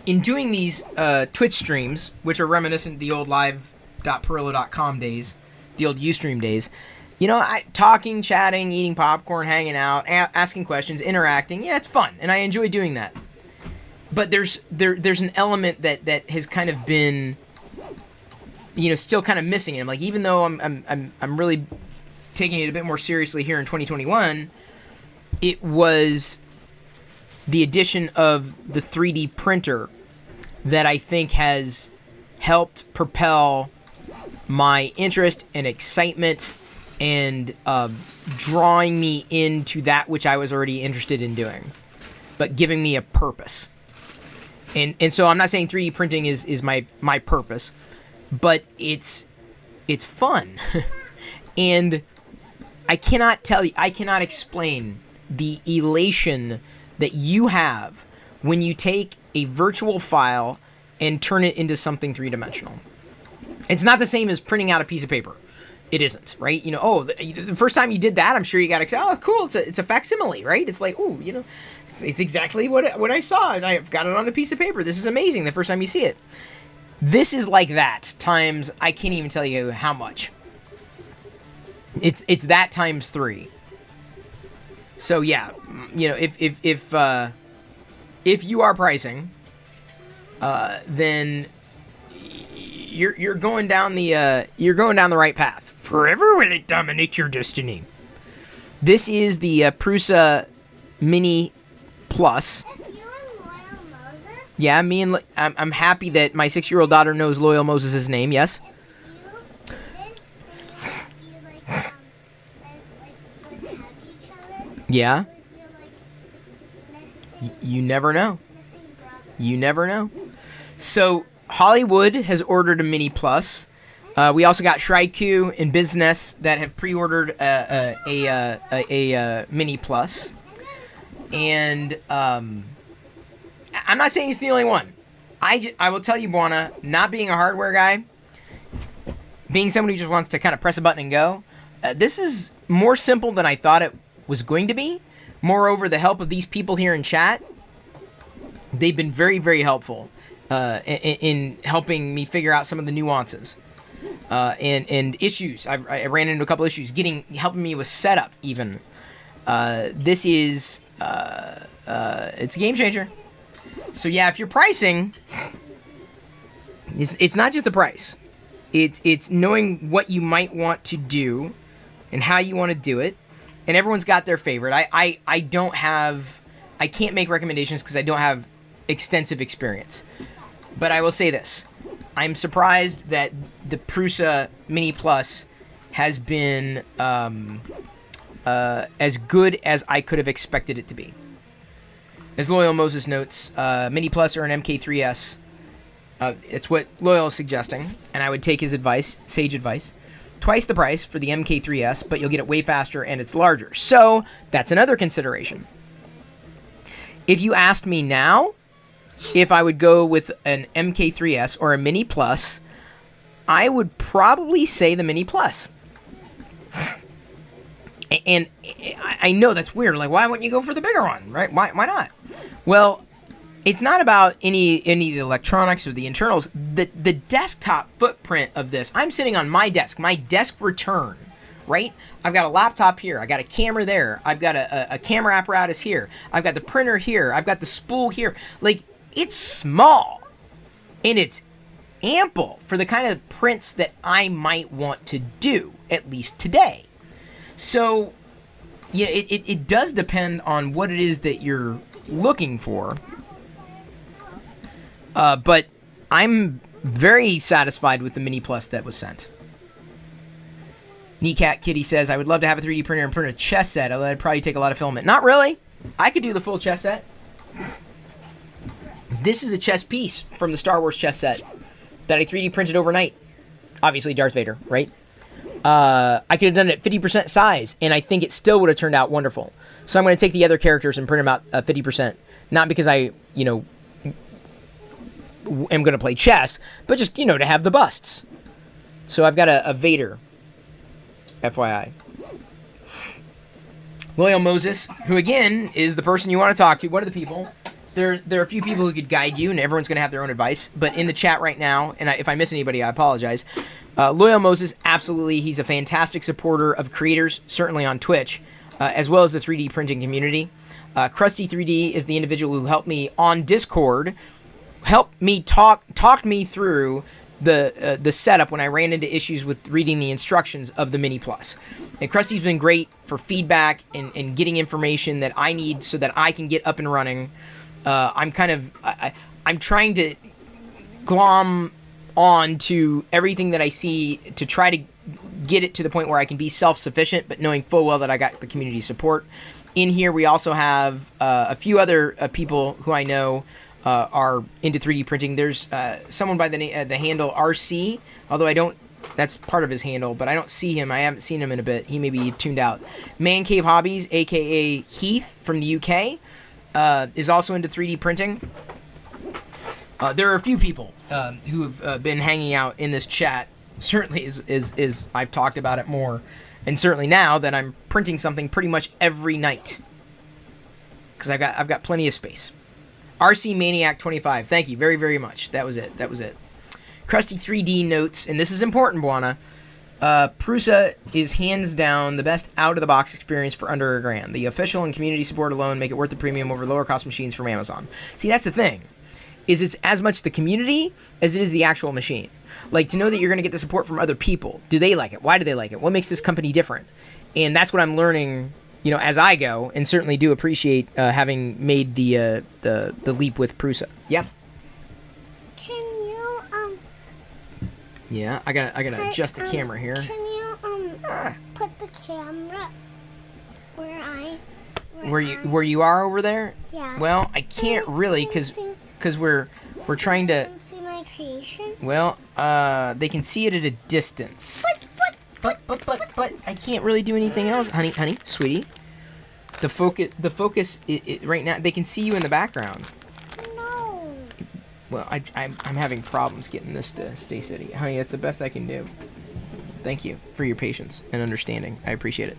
in doing these Twitch streams, which are reminiscent of the old live.pirillo.com days, the old Ustream days, you know, talking, chatting, eating popcorn, hanging out, asking questions, interacting, yeah, it's fun, and I enjoy doing that. But there's an element that has kind of been, you know, still kind of missing. And like, even though I'm really taking it a bit more seriously here in 2021, it was the addition of the 3D printer that I think has helped propel my interest and excitement and drawing me into that which I was already interested in doing, but giving me a purpose. And so I'm not saying 3D printing is my purpose, but it's fun. And I cannot explain the elation that you have when you take a virtual file and turn it into something three-dimensional. It's not the same as printing out a piece of paper. It isn't, right? You know, the first time you did that, I'm sure you got excited. Oh, cool! It's a facsimile, right? It's like, oh, you know, it's exactly what I saw, and I've got it on a piece of paper. This is amazing. The first time you see it, this is like that times. I can't even tell you how much. It's that times 3. So yeah, you know, if you are pricing, then you're going down the right path. Forever will it dominate your destiny. This is the Prusa Mini Plus. Yeah, I'm happy that my 6-year-old daughter knows Loyal Moses' name. Yes. Yeah. You never know. You never know. So Hollywood has ordered a Mini Plus. We also got Shraiku and Business that have pre-ordered a Mini Plus. And I'm not saying it's the only one. I will tell you, Buana, not being a hardware guy, being someone who just wants to kind of press a button and go, this is more simple than I thought it was going to be. Moreover, the help of these people here in chat, they've been very, very helpful in helping me figure out some of the nuances and issues. I ran into a couple issues, helping me with setup even. This is it's a game changer. So yeah, if you're pricing, it's not just the price. It's knowing what you might want to do and how you want to do it. And everyone's got their favorite. I can't make recommendations because I don't have extensive experience. But I will say this. I'm surprised that the Prusa Mini Plus has been as good as I could have expected it to be. As Loyal Moses notes, Mini Plus or an MK3S. It's what Loyal is suggesting, and I would take his advice, sage advice. Twice the price for the MK3S, but you'll get it way faster and it's larger. So that's another consideration. If you asked me now if I would go with an MK3S or a Mini Plus, I would probably say the Mini Plus. And I know that's weird. Like, why wouldn't you go for the bigger one, right? Why not? Well, it's not about any of the electronics or the internals. The desktop footprint of this, I'm sitting on my desk return, right? I've got a laptop here. I got a camera there. I've got a camera apparatus here. I've got the printer here. I've got the spool here. Like, it's small and it's ample for the kind of prints that I might want to do, at least today. So, yeah, it does depend on what it is that you're looking for. But I'm very satisfied with the Mini Plus that was sent. Kneecat Kitty says, I would love to have a 3D printer and print a chess set, although that'd probably take a lot of filament. Not really. I could do the full chess set. This is a chess piece from the Star Wars chess set that I 3D printed overnight. Obviously Darth Vader, right? I could have done it at 50% size, and I think it still would have turned out wonderful. So I'm going to take the other characters and print them out 50%. Not because I, am going to play chess, but just, to have the busts. So I've got a Vader, FYI. William Moses, who again is the person you want to talk to, one of the people. there are a few people who could guide you, and everyone's going to have their own advice. But in the chat right now, and if I miss anybody, I apologize. Loyal Moses, absolutely, he's a fantastic supporter of creators, certainly on Twitch, as well as the 3D printing community. Krusty 3D is the individual who helped me on Discord, talked me through the setup when I ran into issues with reading the instructions of the Mini Plus. And Krusty's been great for feedback and getting information that I need so that I can get up and running. I'm trying to glom on to everything that I see to try to get it to the point where I can be self-sufficient, but knowing full well that I got the community support. In here, we also have a few other people who I know are into 3D printing. There's someone by the handle RC, although I don't, that's part of his handle, but I don't see him. I haven't seen him in a bit. He may be tuned out. Man Cave Hobbies, a.k.a. Heath from the UK, is also into 3D printing. There are a few people who have been hanging out in this chat. Certainly, is I've talked about it more, and certainly now that I'm printing something pretty much every night because I've got plenty of space. RC Maniac 25, thank you very, very much. That was it. Krusty 3D notes, and this is important, Buana. Prusa is hands down the best out-of-the-box experience for under $1,000. The official and community support alone make it worth the premium over lower-cost machines from Amazon. See, that's the thing. It's as much the community as it is the actual machine. Like, to know that you're going to get the support from other people. Do they like it? Why do they like it? What makes this company different? And that's what I'm learning, as I go, and certainly do appreciate having made the leap with Prusa. Yeah. Can you Yeah, I gotta adjust the camera here. Can you put the camera where you are over there? Yeah. Well, I can't really because we're trying to. See my creation? Well, they can see it at a distance. But I can't really do anything else, honey, sweetie. The focus right now. They can see you in the background. No. Well, I'm having problems getting this to stay steady, honey. That's the best I can do. Thank you for your patience and understanding. I appreciate it.